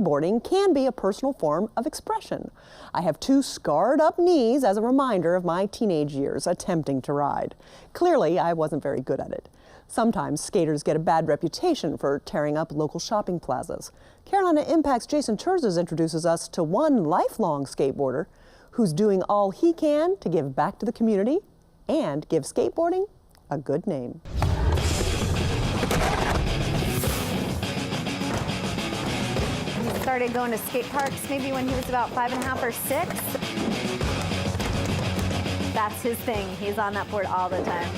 skateboarding can be a personal form of expression. I have two scarred up knees as a reminder of my teenage years attempting to ride. Clearly, I wasn't very good at it. Sometimes skaters get a bad reputation for tearing up local shopping plazas. Carolina Impact's Jason Terzes introduces us to one lifelong skateboarder who's doing all he can to give back to the community and give skateboarding a good name. He started going to skate parks maybe when he was about 5.5 or 6. That's his thing. He's on that board all the time.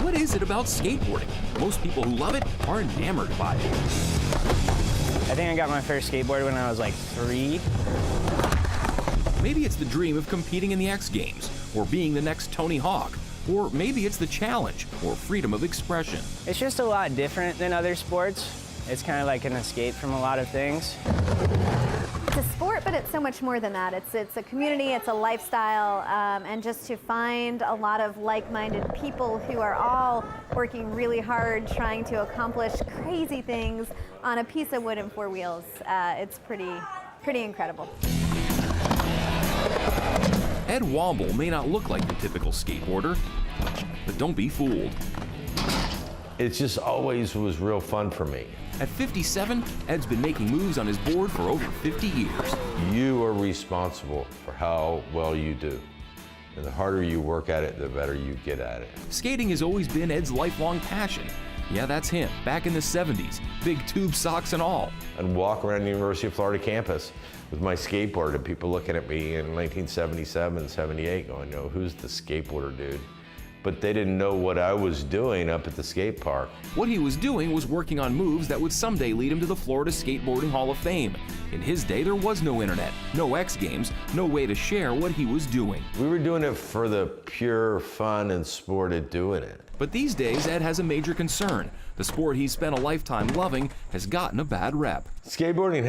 What is it about skateboarding? Most people who love it are enamored by it. I think I got my first skateboard when I was like 3. Maybe it's the dream of competing in the X Games, or being the next Tony Hawk, or maybe it's the challenge, or freedom of expression. It's just a lot different than other sports. It's kind of like an escape from a lot of things. It's a sport, but it's so much more than that. It's a community, it's a lifestyle, and just to find a lot of like-minded people who are all working really hard trying to accomplish crazy things on a piece of wood and 4 wheels. It's pretty incredible. Ed Womble may not look like the typical skateboarder, but don't be fooled. It just always was real fun for me. At 57, Ed's been making moves on his board for over 50 years. You are responsible for how well you do. And the harder you work at it, the better you get at it. Skating has always been Ed's lifelong passion. Yeah, that's him, back in the 70s, big tube socks and all. I'd walk around the University of Florida campus with my skateboard and people looking at me in 1977, 78 going, no, who's the skateboarder dude? But they didn't know what I was doing up at the skate park. What he was doing was working on moves that would someday lead him to the Florida Skateboarding Hall of Fame. In his day, there was no internet, no X Games, no way to share what he was doing. We were doing it for the pure fun and sport of doing it. But these days, Ed has a major concern. The sport he's spent a lifetime loving has gotten a bad rep. Skateboarding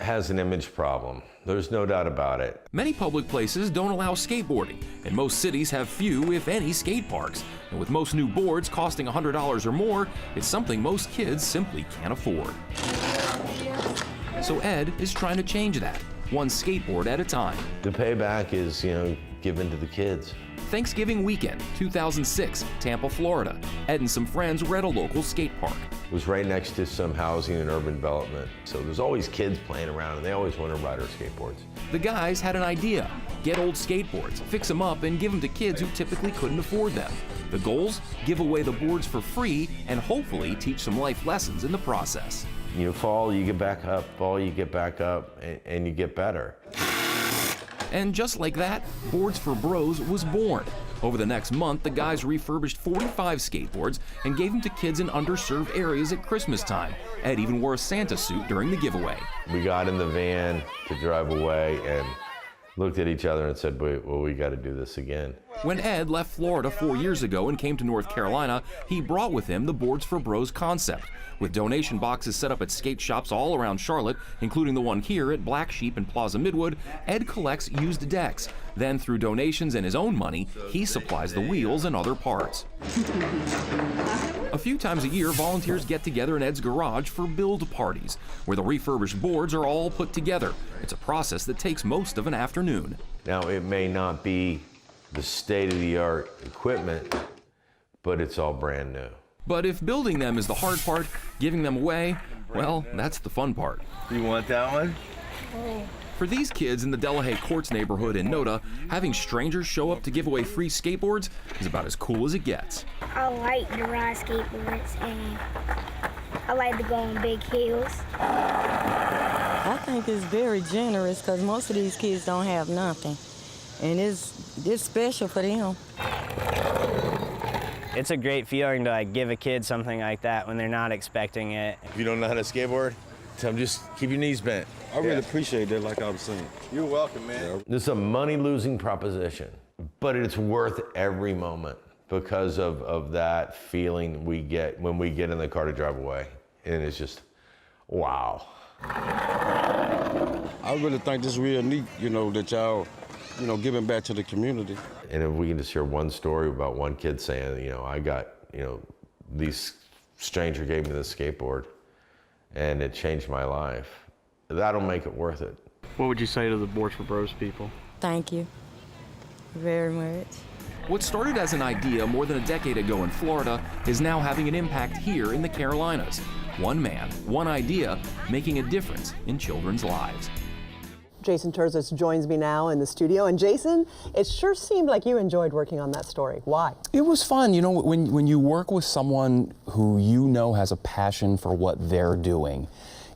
has an image problem. There's no doubt about it. Many public places don't allow skateboarding, and most cities have few, if any, skate parks. And with most new boards costing $100 or more, it's something most kids simply can't afford. So Ed is trying to change that, one skateboard at a time. The payback is, given to the kids. Thanksgiving weekend, 2006, Tampa, Florida. Ed and some friends were at a local skate park. It was right next to some housing and urban development. So there's always kids playing around and they always want to ride our skateboards. The guys had an idea. Get old skateboards, fix them up, and give them to kids who typically couldn't afford them. The goals? Give away the boards for free and hopefully teach some life lessons in the process. You fall, you get back up, fall, you get back up, and you get better. And just like that, Boards for Bros was born. Over the next month, the guys refurbished 45 skateboards and gave them to kids in underserved areas at Christmas time. Ed even wore a Santa suit during the giveaway. We got in the van to drive away and looked at each other and said, wait, well, we got to do this again. When Ed left Florida 4 years ago and came to North Carolina, he brought with him the Boards for Bros concept. With donation boxes set up at skate shops all around Charlotte, including the one here at Black Sheep and Plaza Midwood, Ed collects used decks. Then, through donations and his own money, he supplies the wheels and other parts. A few times a year, volunteers get together in Ed's garage for build parties, where the refurbished boards are all put together. It's a process that takes most of an afternoon. Now, it may not be the state-of-the-art equipment, but it's all brand new. But if building them is the hard part, giving them away, well, that's the fun part. You want that one? For these kids in the Delahaye Courts neighborhood in Noda, having strangers show up to give away free skateboards is about as cool as it gets. I like to ride skateboards and I like to go on big hills. I think it's very generous because most of these kids don't have nothing. And it's special for them. It's a great feeling to give a kid something like that when they're not expecting it. If you don't know how to skateboard, tell them just keep your knees bent. I really appreciate that, like I was saying. You're welcome, man. This is a money-losing proposition, but it's worth every moment because of that feeling we get when we get in the car to drive away. And it's just, wow. I really think this is real neat, that y'all, giving back to the community. And if we can just hear one story about one kid saying, I got, these stranger gave me this skateboard and it changed my life. that'll make it worth it. What would you say to the Boards for Bros people? Thank you very much. What started as an idea more than a decade ago in Florida is now having an impact here in the Carolinas. One man, one idea, making a difference in children's lives. Jason Terzis joins me now in the studio. And Jason, it sure seemed like you enjoyed working on that story. Why? It was fun. You know, when you work with someone who you know has a passion for what they're doing,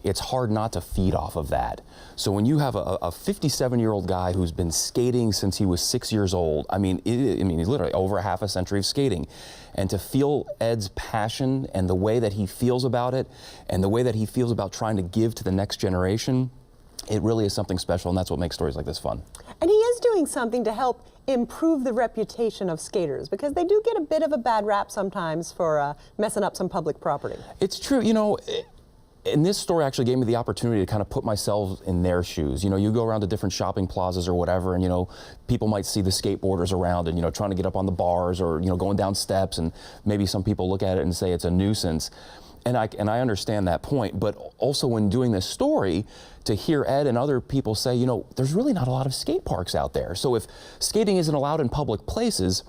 it's hard not to feed off of that. So when you have a 57-year-old guy who's been skating since he was 6 years old, I mean, he's literally over a half a century of skating, and to feel Ed's passion and the way that he feels about it, and the way that he feels about trying to give to the next generation, it really is something special, and that's what makes stories like this fun. And he is doing something to help improve the reputation of skaters, because they do get a bit of a bad rap sometimes for messing up some public property. It's true, you know. And this story actually gave me the opportunity to kind of put myself in their shoes. You know, you go around to different shopping plazas or whatever, and, you know, people might see the skateboarders around and, you know, trying to get up on the bars or, you know, going down steps, and maybe some people look at it and say it's a nuisance. And I understand that point, but also when doing this story, to hear Ed and other people say, you know, there's really not a lot of skate parks out there. So if skating isn't allowed in public places,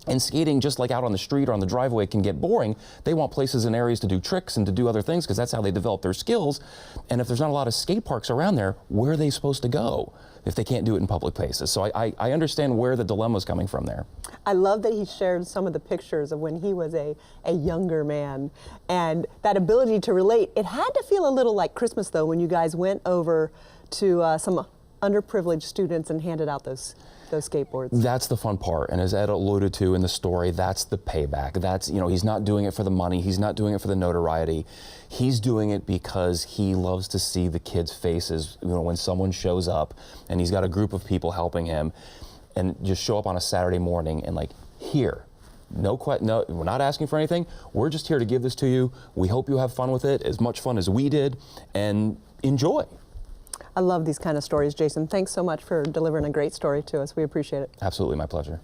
and skating just like out on the street or on the driveway can get boring, they want places and areas to do tricks and to do other things, because that's how they develop their skills. And if there's not a lot of skate parks around there, where are they supposed to go if they can't do it in public places? So I understand where the dilemma is coming from there. I love that he shared some of the pictures of when he was a younger man, and that ability to relate. It had to feel a little like Christmas, though, when you guys went over to some underprivileged students and handed out those skateboards. That's the fun part, and as Ed alluded to in the story, that's the payback. That's, you know, he's not doing it for the money, he's not doing it for the notoriety. He's doing it because he loves to see the kids' faces, you know, when someone shows up and he's got a group of people helping him, and just show up on a Saturday morning and like, here. No, we're not asking for anything. We're just here to give this to you. We hope you have fun with it, as much fun as we did, and enjoy. I love these kind of stories, Jason. Thanks so much for delivering a great story to us. We appreciate it. Absolutely, my pleasure.